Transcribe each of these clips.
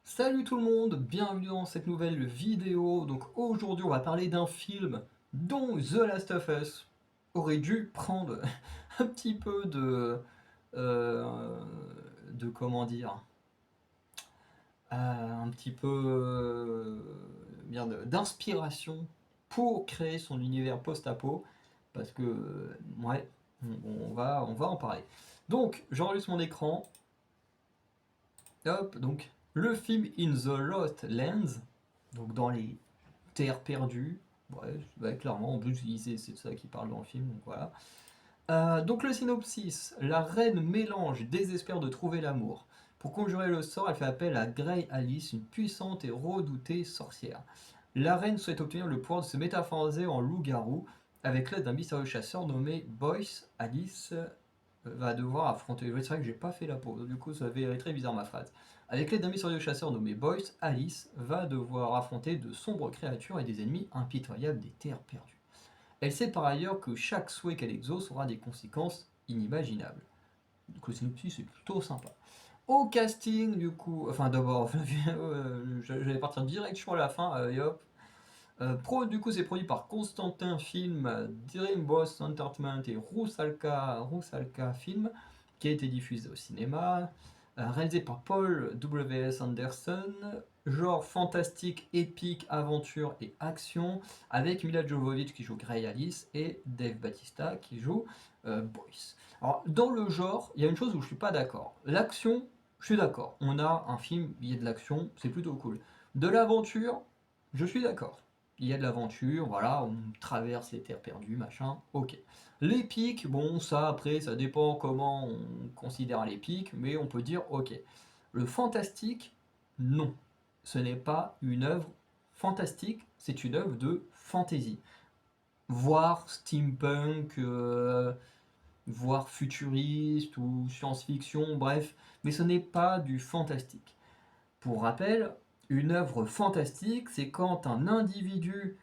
Salut tout le monde, bienvenue dans cette nouvelle vidéo. Donc aujourd'hui on va parler d'un film dont The Last of Us aurait dû prendre un petit peu euh, de comment dire, un petit peu bien d'inspiration pour créer son univers post-apo parce que ouais, on va en parler. Donc j'enregistre mon écran. Hop, donc le film In the Lost Lands, donc dans les terres perdues, ouais, clairement, en plus c'est de ça qui parle dans le film, donc voilà. Donc le synopsis, la reine mélange désespère de trouver l'amour. Pour conjurer le sort, elle fait appel à Grey Alice, une puissante et redoutée sorcière. La reine souhaite obtenir le pouvoir de se métamorphoser en loup-garou avec l'aide d'un mystérieux chasseur nommé Boyce. Alice va devoir affronter. Oui, c'est vrai que j'ai pas fait la pause, du coup ça fait très bizarre ma phrase. Avec l'aide d'un mystérieux chasseur nommé Boyce, Alice va devoir affronter de sombres créatures et des ennemis impitoyables des terres perdues. Elle sait par ailleurs que chaque souhait qu'elle exauce aura des conséquences inimaginables. Donc le synopsis est plutôt sympa. Au casting, du coup, enfin d'abord, j'allais partir direct sur la fin, et hop. Du coup, c'est produit par Constantin Film, Dreamboss Entertainment et Rusalka Film, qui a été diffusé au cinéma. Réalisé par Paul W.S. Anderson, genre fantastique, épique, aventure et action, avec Mila Jovovich qui joue Grey Alice et Dave Bautista qui joue Boyce. Alors, dans le genre, il y a une chose où je suis pas d'accord. L'action, je suis d'accord. On a un film, il y a de l'action, c'est plutôt cool. De l'aventure, je suis d'accord. Il y a de l'aventure, voilà, on traverse les terres perdues, machin, ok. L'épique, bon, ça après, ça dépend comment on considère l'épique, mais on peut dire ok. Le fantastique, non. Ce n'est pas une œuvre fantastique, c'est une œuvre de fantasy. Voire steampunk, voire futuriste ou science-fiction, bref, mais ce n'est pas du fantastique. Pour rappel, une œuvre fantastique, c'est quand un individu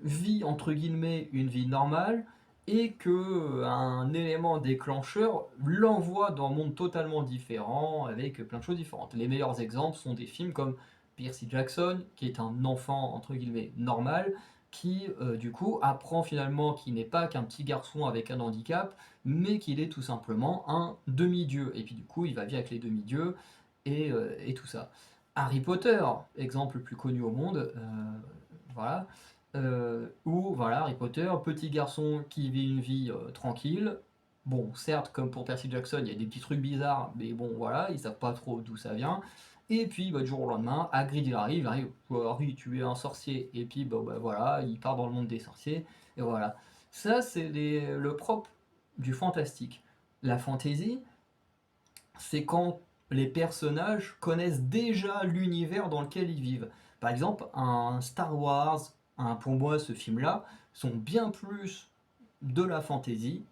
vit entre guillemets une vie normale et que un élément déclencheur l'envoie dans un monde totalement différent avec plein de choses différentes. Les meilleurs exemples sont des films comme Percy Jackson, qui est un enfant entre guillemets normal, qui du coup apprend finalement qu'il n'est pas qu'un petit garçon avec un handicap, mais qu'il est tout simplement un demi-dieu. Et puis du coup, il va vivre avec les demi-dieux et tout ça. Harry Potter, exemple le plus connu au monde, voilà, où voilà, Harry Potter, petit garçon qui vit une vie tranquille. Bon, certes, comme pour Percy Jackson, il y a des petits trucs bizarres, mais bon, voilà, ils savent pas trop d'où ça vient. Et puis, bah, du jour au lendemain, Hagrid il arrive, oh, Harry, tu es un sorcier. Et puis, bah, voilà, il part dans le monde des sorciers, et voilà. Ça, c'est le propre du fantastique. La fantasy, c'est quand les personnages connaissent déjà l'univers dans lequel ils vivent. Par exemple, un Star Wars, pour moi, ce film-là, sont bien plus de la fantasy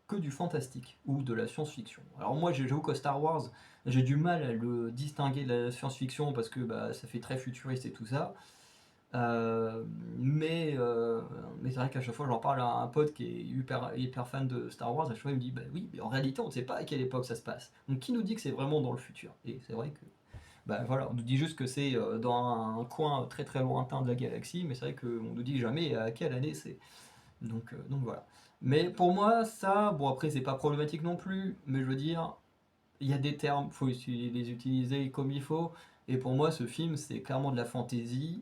que du fantastique ou de la science-fiction. Alors moi, j'avoue qu'au Star Wars, j'ai du mal à le distinguer de la science-fiction parce que bah, ça fait très futuriste et tout ça. Euh, mais euh, mais c'est vrai qu'à chaque fois j'en parle à un pote qui est hyper fan de Star Wars, à chaque fois il me dit bah oui, mais en réalité on ne sait pas à quelle époque ça se passe. Donc qui nous dit que c'est vraiment dans le futur? Et c'est vrai que bah voilà, on nous dit juste que c'est dans un coin très très lointain de la galaxie, mais c'est vrai qu'on nous dit jamais à quelle année c'est. Donc voilà. Mais pour moi, ça, bon après c'est pas problématique non plus, mais je veux dire, il y a des termes, faut les utiliser comme il faut. Et pour moi, ce film, c'est clairement de la fantaisie,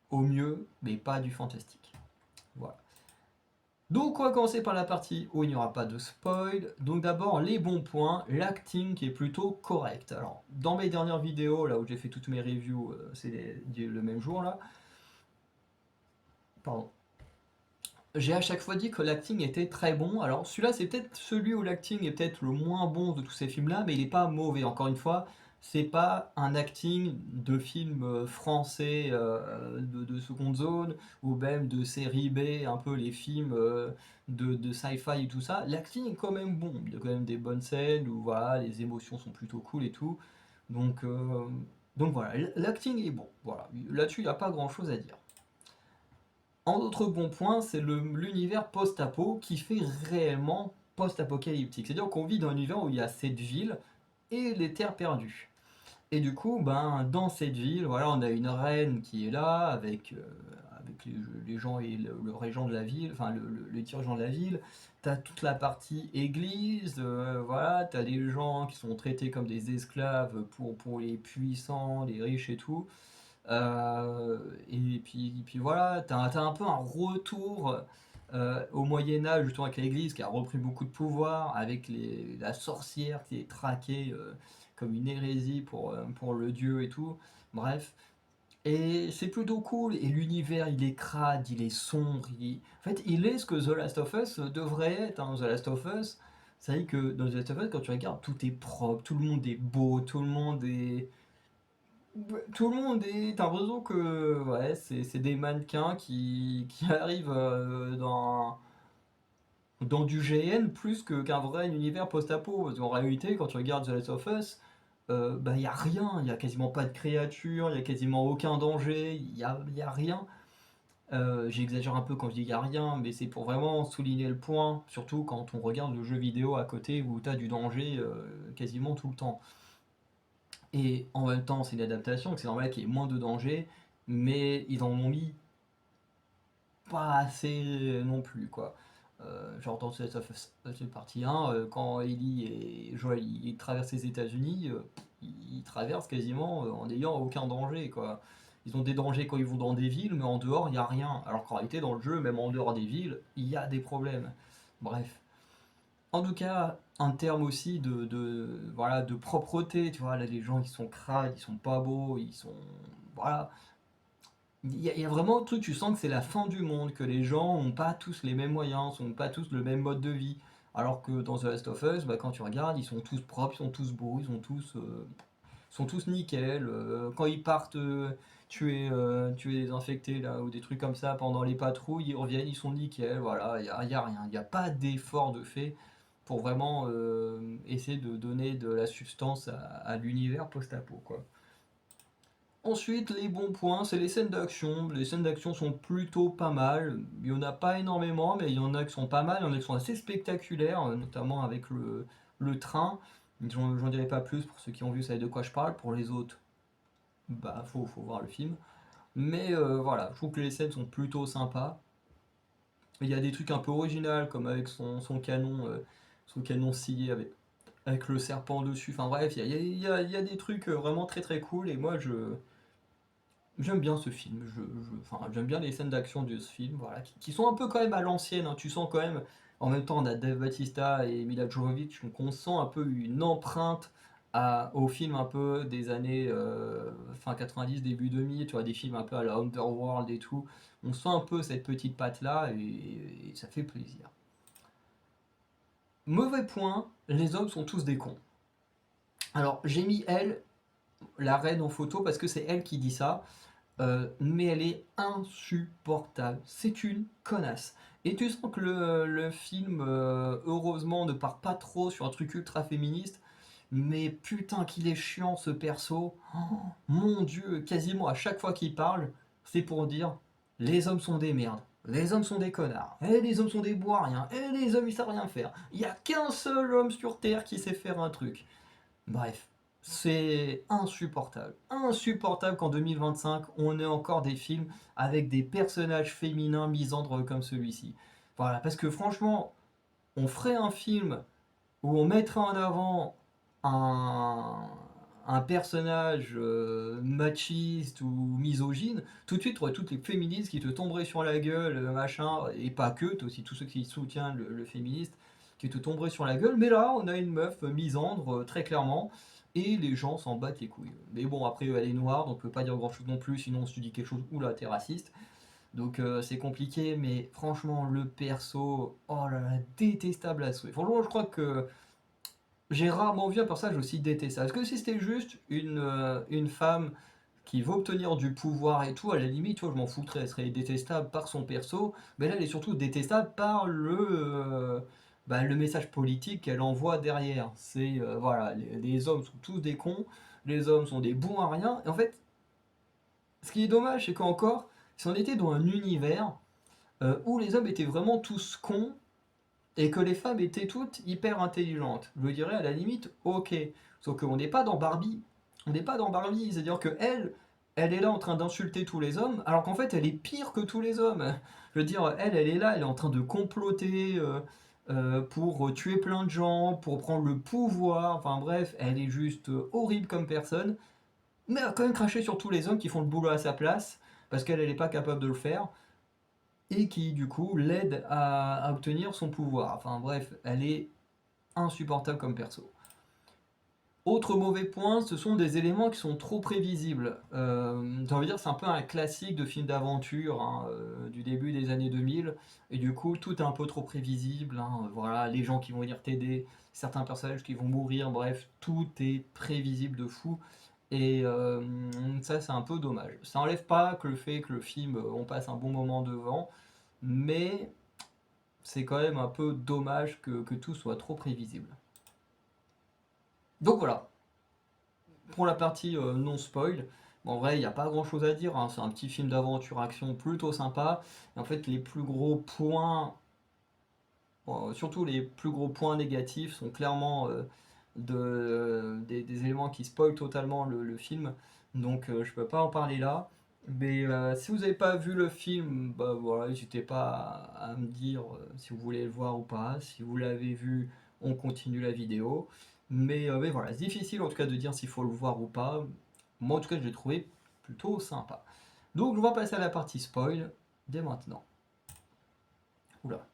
au mieux, mais pas du fantastique. Voilà. Donc on va commencer par la partie où il n'y aura pas de spoil. Donc d'abord les bons points, l'acting qui est plutôt correct. Alors dans mes dernières vidéos, là où j'ai fait toutes mes reviews, c'est le même jour là, pardon. J'ai à chaque fois dit que l'acting était très bon. Alors celui-là c'est peut-être celui où l'acting est peut-être le moins bon de tous ces films-là, mais il n'est pas mauvais. Encore une fois, c'est pas un acting de film français de seconde zone ou même de série B, un peu les films de sci-fi et tout ça. L'acting est quand même bon. Il y a quand même des bonnes scènes où voilà, les émotions sont plutôt cool et tout. Donc, euh, donc voilà, l'acting est bon. Voilà. Là-dessus, il n'y a pas grand-chose à dire. Un autre bon point, c'est l'univers post-apo qui fait réellement post-apocalyptique. C'est-à-dire qu'on vit dans un univers où il y a cette ville et les terres perdues. Et du coup, ben, dans cette ville, voilà, on a une reine qui est là avec les gens et le régent de la ville, enfin le dirigeant de la ville. T'as toute la partie église, voilà, t'as des gens qui sont traités comme des esclaves pour les puissants, les riches et tout. Euh, et puis voilà, t'as un peu un retour au Moyen Âge, justement avec l'Église qui a repris beaucoup de pouvoir, avec la sorcière qui est traquée comme une hérésie pour le dieu et tout. Bref, et c'est plutôt cool. Et l'univers, il est crade, il est sombre. En fait, il est ce que The Last of Us devrait être, hein. The Last of Us, c'est vrai que dans The Last of Us, quand tu regardes, tout est propre, tout le monde est beau, tout le monde est tout le monde est. T'as l'impression que ouais, c'est des mannequins qui arrivent dans du GN plus qu'un vrai univers post-apo. Parce qu'en réalité, quand tu regardes The Last of Us, bah y a rien, il y a quasiment pas de créatures, il y a quasiment aucun danger, y a rien. J'exagère un peu quand je dis y a rien, mais c'est pour vraiment souligner le point, surtout quand on regarde le jeu vidéo à côté où t'as du danger quasiment tout le temps. Et en même temps, c'est une adaptation, donc c'est normal qu'il y ait moins de danger, mais ils en ont mis pas assez non plus, quoi. Genre dans cette partie 1, quand Ellie et Joel ils traversent les États-Unis, ils traversent quasiment en n'ayant aucun danger, quoi. Ils ont des dangers quand ils vont dans des villes, mais en dehors, il n'y a rien. Alors qu'en réalité, dans le jeu, même en dehors des villes, il y a des problèmes. Bref. En tout cas, en termes aussi voilà, de propreté, tu vois, là, les gens, ils sont crades, ils sont pas beaux, ils sont... Voilà. Il y a vraiment un truc, tu sens que c'est la fin du monde, que les gens n'ont pas tous les mêmes moyens, n'ont pas tous le même mode de vie. Alors que dans The Last of Us, bah, quand tu regardes, ils sont tous propres, ils sont tous beaux, ils sont tous nickel. Quand ils partent tuer des infectés là, ou des trucs comme ça pendant les patrouilles, ils reviennent, ils sont nickel. Voilà, y a rien. Il n'y a pas d'effort de fait pour vraiment essayer de donner de la substance à l'univers post-apo, quoi. Ensuite, les bons points, c'est les scènes d'action. Les scènes d'action sont plutôt pas mal. Il y en a pas énormément, mais il y en a qui sont pas mal. Il y en a qui sont assez spectaculaires, notamment avec le train. J'en dirai pas plus pour ceux qui ont vu, savent de quoi je parle. Pour les autres, bah faut voir le film. Mais voilà, je trouve que les scènes sont plutôt sympas. Il y a des trucs un peu originaux, comme avec son canon scié avec le serpent dessus. Enfin bref, il y a des trucs vraiment très très cool. Et moi, j'aime bien ce film. Enfin, j'aime bien les scènes d'action de ce film, voilà, qui sont un peu quand même à l'ancienne, hein. Tu sens quand même, en même temps, on a Dave Bautista et Mila Jovovich, donc on sent un peu une empreinte au film un peu des années fin 90, début 2000, tu vois, des films un peu à la Underworld et tout. On sent un peu cette petite patte-là et ça fait plaisir. Mauvais point, les hommes sont tous des cons. Alors, j'ai mis elle, la reine en photo, parce que c'est elle qui dit ça. Mais elle est insupportable. C'est une connasse. Et tu sens que le film, heureusement, ne part pas trop sur un truc ultra féministe. Mais putain qu'il est chiant ce perso. Oh, mon dieu, quasiment à chaque fois qu'il parle, c'est pour dire les hommes sont des merdes. Les hommes sont des connards. Et les hommes sont des boiriens. Et les hommes ils savent rien faire. Il n'y a qu'un seul homme sur Terre qui sait faire un truc. Bref, c'est insupportable. Insupportable qu'en 2025, on ait encore des films avec des personnages féminins misandres comme celui-ci. Voilà, parce que franchement, on ferait un film où on mettrait en avant un, un personnage machiste ou misogyne, tout de suite, tu aurais toutes les féministes qui te tomberaient sur la gueule, machin, et pas que, t'as aussi tous ceux qui soutiennent le féministe qui te tomberaient sur la gueule, mais là, on a une meuf misandre, très clairement, et les gens s'en battent les couilles. Mais bon, après, elle est noire, donc on peut pas dire grand chose non plus, sinon si tu dis quelque chose, oula, t'es raciste. Donc c'est compliqué, mais franchement, le perso, oh là là, détestable à souhait. Franchement, je crois que j'ai rarement vu un personnage aussi détestable. Parce que si c'était juste une femme qui veut obtenir du pouvoir et tout, à la limite, tu vois, je m'en foutrais, elle serait détestable par son perso, mais là, elle est surtout détestable par le message politique qu'elle envoie derrière. C'est, voilà, les hommes sont tous des cons, les hommes sont des bons à rien, et en fait, ce qui est dommage, c'est qu'encore, si on était dans un univers où les hommes étaient vraiment tous cons, et que les femmes étaient toutes hyper intelligentes. Je dirais à la limite, ok. Sauf qu'on n'est pas dans Barbie, on n'est pas dans Barbie, c'est-à-dire que elle est là en train d'insulter tous les hommes, alors qu'en fait elle est pire que tous les hommes. Je veux dire, elle est là, elle est en train de comploter pour tuer plein de gens, pour prendre le pouvoir, enfin bref, elle est juste horrible comme personne, mais elle a quand même craché sur tous les hommes qui font le boulot à sa place, parce qu'elle n'est pas capable de le faire, et qui du coup l'aide à obtenir son pouvoir. Enfin bref, elle est insupportable comme perso. Autre mauvais point, ce sont des éléments qui sont trop prévisibles. J'ai envie de dire, c'est un peu un classique de film d'aventure hein, du début des années 2000, et du coup, tout est un peu trop prévisible. Hein, voilà, les gens qui vont venir t'aider, certains personnages qui vont mourir, bref, tout est prévisible de fou. Et ça, c'est un peu dommage. Ça n'enlève pas que le fait que le film, on passe un bon moment devant, mais c'est quand même un peu dommage que tout soit trop prévisible. Donc voilà, pour la partie non spoil, bon, en vrai, il n'y a pas grand chose à dire, hein, c'est un petit film d'aventure-action plutôt sympa. Et en fait, les plus gros points, surtout les plus gros points négatifs, sont clairement des éléments qui spoilent totalement le film. Donc, je peux pas en parler là. Mais si vous n'avez pas vu le film, bah voilà, n'hésitez pas à me dire si vous voulez le voir ou pas. Si vous l'avez vu, on continue la vidéo. Mais voilà, c'est difficile en tout cas de dire s'il faut le voir ou pas. Moi en tout cas, je l'ai trouvé plutôt sympa. Donc on va passer à la partie spoil dès maintenant. Oula.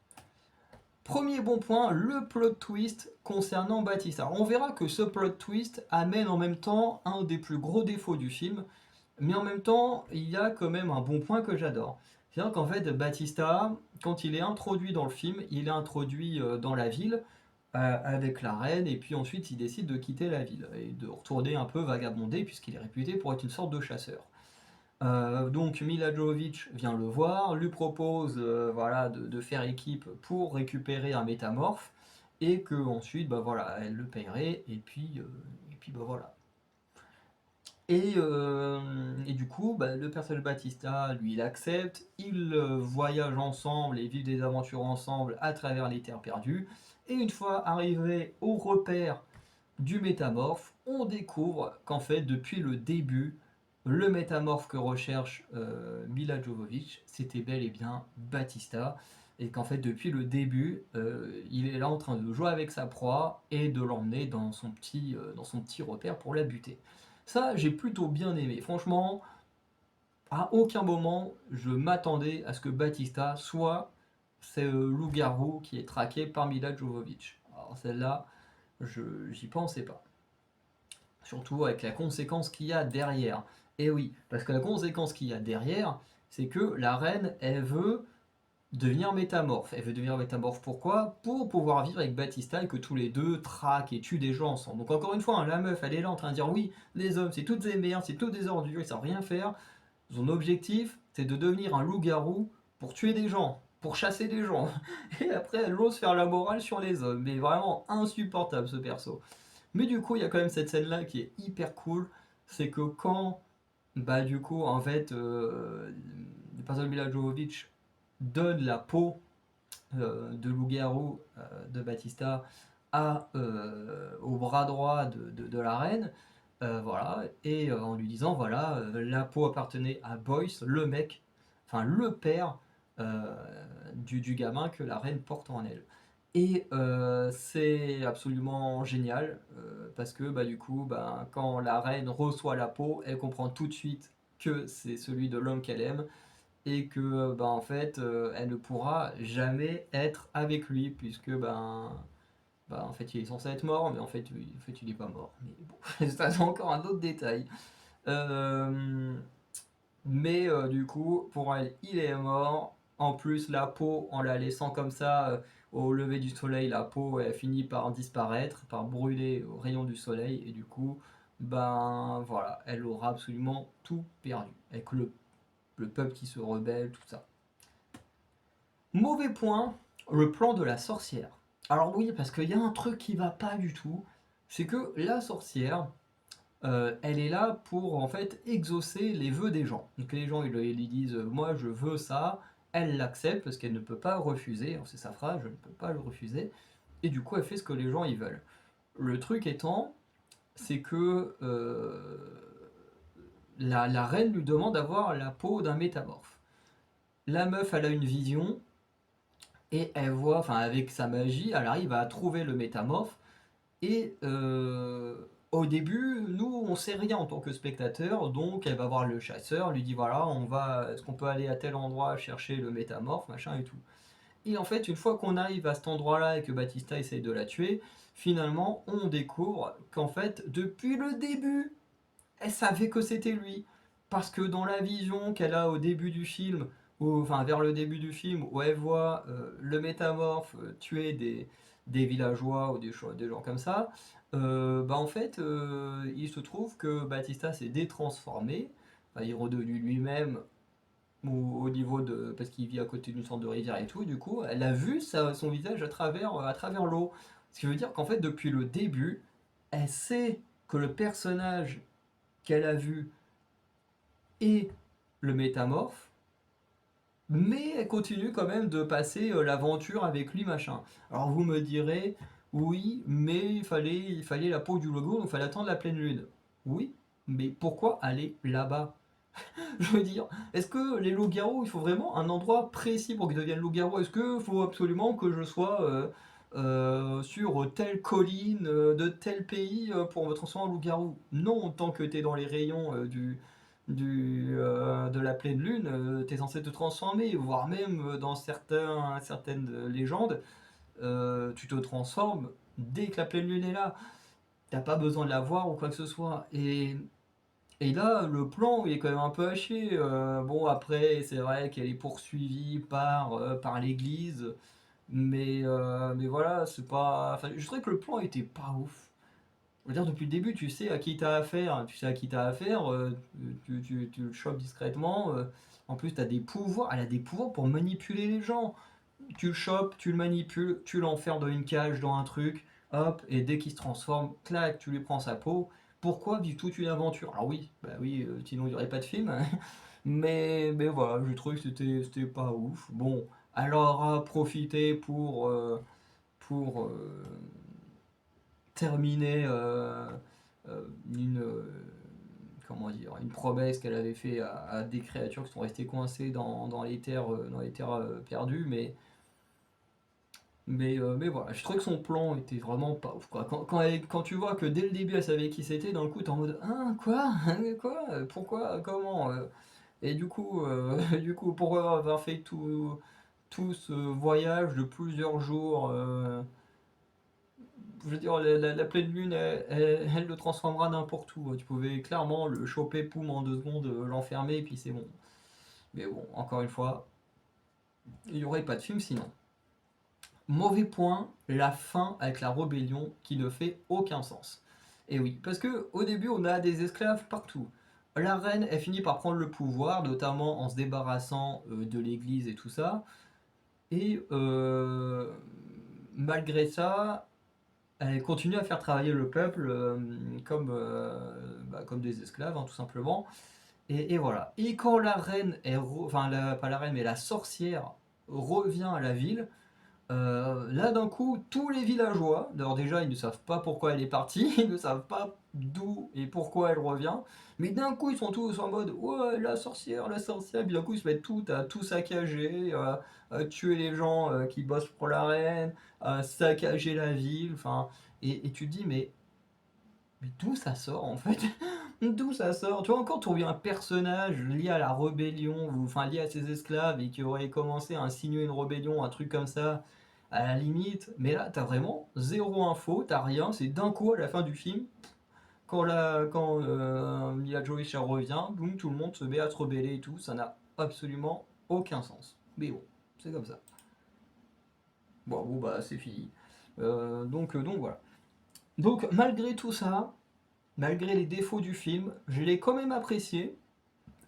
Premier bon point, le plot twist concernant Batista. Alors, on verra que ce plot twist amène en même temps un des plus gros défauts du film, mais en même temps, il y a quand même un bon point que j'adore. C'est-à-dire qu'en fait, Batista, quand il est introduit dans le film, il est introduit dans la ville avec la reine, et puis ensuite il décide de quitter la ville et de retourner un peu vagabonder, puisqu'il est réputé pour être une sorte de chasseur. Donc Mila Jovovich vient le voir, lui propose voilà, de faire équipe pour récupérer un métamorphe, et que ensuite bah, voilà, elle le paierait, et puis bah, voilà. Et du coup, bah, le personnage Batista, lui, il accepte, ils voyagent ensemble et vivent des aventures ensemble à travers les terres perdues. Et une fois arrivés au repère du métamorphe, on découvre qu'en fait, depuis le début, le métamorphe que recherche Mila Jovovich, c'était bel et bien Batista. Et qu'en fait, depuis le début, il est là en train de jouer avec sa proie et de l'emmener dans son petit repère pour la buter. Ça, j'ai plutôt bien aimé. Franchement, à aucun moment, je m'attendais à ce que Batista soit ce loup-garou qui est traqué par Mila Jovovich. Alors celle-là, j'y pensais pas. Surtout avec la conséquence qu'il y a derrière. Et oui, parce que la conséquence qu'il y a derrière, c'est que la reine, elle veut devenir métamorphe. Elle veut devenir métamorphe pourquoi? Pour pouvoir vivre avec Batista et que tous les deux traquent et tuent des gens ensemble. Donc encore une fois, hein, la meuf, elle est là en train de dire oui, les hommes, c'est toutes des merdes, c'est toutes des ordures, ils savent rien faire. Son objectif, c'est de devenir un loup-garou pour tuer des gens, pour chasser des gens. Et après, elle ose faire la morale sur les hommes. Mais vraiment insupportable ce perso. Mais du coup, il y a quand même cette scène-là qui est hyper cool. C'est que quand, bah du coup, en fait, le personnage de Mila Jovovich donne la peau de loup-garou de Batista au bras droit de la reine, voilà, et en lui disant, voilà, la peau appartenait à Boyce, le mec, enfin le père euh, du gamin que la reine porte en elle. Et c'est absolument génial parce que bah, du coup, bah, quand la reine reçoit la peau, elle comprend tout de suite que c'est celui de l'homme qu'elle aime et que bah, en fait, elle ne pourra jamais être avec lui puisque bah, en fait, il est censé être mort, mais en fait, il est pas mort. Mais bon, ça c'est encore un autre détail. Euh, mais du coup, pour elle, il est mort. En plus, la peau, en la laissant comme ça au lever du soleil, la peau elle finit par disparaître, par brûler au rayon du soleil, et du coup, ben voilà, elle aura absolument tout perdu. Avec le peuple qui se rebelle, tout ça. Mauvais point, le plan de la sorcière. Alors oui, parce qu'il y a un truc qui va pas du tout, c'est que la sorcière, elle est là pour en fait exaucer les vœux des gens. Donc les gens ils lui disent moi je veux ça, elle l'accepte parce qu'elle ne peut pas refuser, c'est sa phrase, je ne peux pas le refuser, et du coup elle fait ce que les gens ils veulent. Le truc étant, c'est que la reine lui demande d'avoir la peau d'un métamorphe. La meuf, elle a une vision, et elle voit, enfin avec sa magie, elle arrive à trouver le métamorphe. Et au début, nous, on sait rien en tant que spectateur, donc elle va voir le chasseur, lui dit voilà, est-ce qu'on peut aller à tel endroit chercher le métamorphe, machin et tout. Et en fait, une fois qu'on arrive à cet endroit-là et que Batista essaye de la tuer, finalement, on découvre qu'en fait, depuis le début, elle savait que c'était lui. Parce que dans la vision qu'elle a au début du film, enfin vers le début du film, où elle voit le métamorphe tuer des villageois ou des gens comme ça, bah en fait, il se trouve que Batista s'est détransformé, enfin, il est redevenu lui-même au niveau de... parce qu'il vit à côté d'une sorte de rivière et tout, et du coup, elle a vu son visage à travers l'eau. Ce qui veut dire qu'en fait, depuis le début, elle sait que le personnage qu'elle a vu est le métamorphe, mais elle continue quand même de passer l'aventure avec lui, machin. Alors vous me direz, oui, mais il fallait la peau du logo, donc il fallait attendre la pleine lune. Oui, mais pourquoi aller là-bas? Je veux dire, est-ce que les loups-garous, il faut vraiment un endroit précis pour qu'ils deviennent loups-garous? Est-ce qu'il faut absolument que je sois sur telle colline de tel pays pour me transformer en loup-garou? Non, tant que tu es dans les rayons de la pleine lune, tu es censé te transformer, voire même dans certaines légendes, tu te transformes dès que la pleine lune est là. T'as pas besoin de la voir ou quoi que ce soit. Et là, le plan, il est quand même un peu haché. Bon, après, c'est vrai qu'elle est poursuivie par l'église, mais voilà, c'est pas. Enfin, je trouvais que le plan était pas ouf. Je veux dire, depuis le début, tu sais à qui t'as affaire, tu sais à qui t'as affaire, tu le chopes discrètement. En plus, t'as des pouvoirs, elle a des pouvoirs pour manipuler les gens. Tu le chopes, tu le manipules, tu l'enfermes dans une cage, dans un truc, hop, et dès qu'il se transforme, clac, tu lui prends sa peau. Pourquoi vivre toute une aventure? Alors oui, bah oui, sinon il n'y aurait pas de film. Mais voilà, je trouve que c'était pas ouf. Bon, elle aura profité pour terminer une, comment dire, une promesse qu'elle avait fait à des créatures qui sont restées coincées dans les terres perdues, mais voilà, je trouvais que son plan était vraiment pas ouf, quoi. Quand tu vois que dès le début elle savait qui c'était, d'un coup t'es en mode hein, quoi? Quoi? Pourquoi? Comment? Et du coup, du coup, pourquoi avoir fait tout ce voyage de plusieurs jours je veux dire, la pleine lune, elle le transformera n'importe où. Tu pouvais clairement le choper, poum, en 2 secondes, l'enfermer, et puis c'est bon. Mais bon, encore une fois, il n'y aurait pas de film sinon. Mauvais point, la fin avec la rébellion qui ne fait aucun sens. Et oui, parce que au début on a des esclaves partout. La reine, elle finit par prendre le pouvoir, notamment en se débarrassant de l'église et tout ça. Et malgré ça, elle continue à faire travailler le peuple comme des esclaves, hein, tout simplement. Et voilà. Et quand la reine, enfin pas la reine, mais la sorcière revient à la ville, là, d'un coup, tous les villageois, alors déjà, ils ne savent pas pourquoi elle est partie, ils ne savent pas d'où et pourquoi elle revient, mais d'un coup, ils sont tous en mode ouais, la sorcière, puis d'un coup, ils se mettent à tout saccager, à tuer les gens qui bossent pour la reine, à saccager la ville, enfin, et tu te dis, mais d'où ça sort en fait? D'où ça sort? Tu vois, encore trouver un personnage lié à la rébellion, ou enfin lié à ses esclaves, et qui aurait commencé à insinuer une rébellion, un truc comme ça, à la limite. Mais là, t'as vraiment zéro info, t'as rien, c'est d'un coup à la fin du film, quand Mila Jovovich revient, boum, tout le monde se met à se rebeller et tout, ça n'a absolument aucun sens. Mais bon, c'est comme ça. Bon, bah c'est fini. Donc voilà. Donc malgré tout ça, malgré les défauts du film, je l'ai quand même apprécié.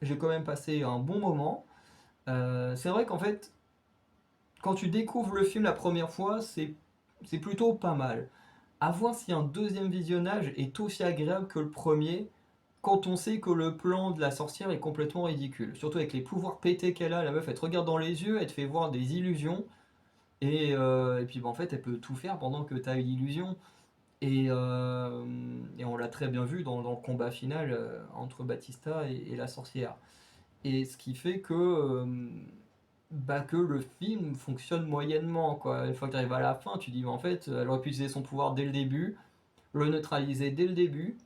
J'ai quand même passé un bon moment. C'est vrai qu'en fait, quand tu découvres le film la première fois, c'est plutôt pas mal. À voir si un deuxième visionnage est aussi agréable que le premier, quand on sait que le plan de la sorcière est complètement ridicule. Surtout avec les pouvoirs pétés qu'elle a, la meuf, elle te regarde dans les yeux, elle te fait voir des illusions, et puis bah, en fait, elle peut tout faire pendant que tu as une illusion. Et on l'a très bien vu dans le combat final entre Batista et la sorcière. Et ce qui fait que le film fonctionne moyennement, quoi. Une fois que tu arrives à la fin, tu dis, mais en fait, elle aurait pu utiliser son pouvoir dès le début, le neutraliser dès le début,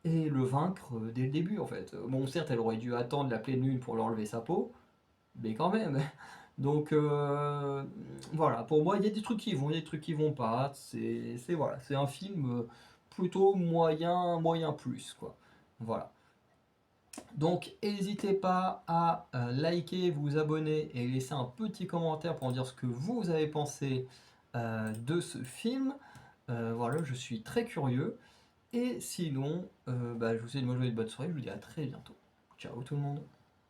et le vaincre dès le début, en fait. Bon, certes, elle aurait dû attendre la pleine lune pour lui enlever sa peau, mais quand même. Donc, voilà, pour moi, il y a des trucs qui vont, il y a des trucs qui vont pas. Voilà, c'est un film plutôt moyen, moyen plus, quoi. Voilà. Donc, n'hésitez pas à liker, vous abonner et laisser un petit commentaire pour me dire ce que vous avez pensé de ce film. Voilà, je suis très curieux. Et sinon, je vous souhaite une bonne journée, une bonne soirée. Je vous dis à très bientôt. Ciao tout le monde.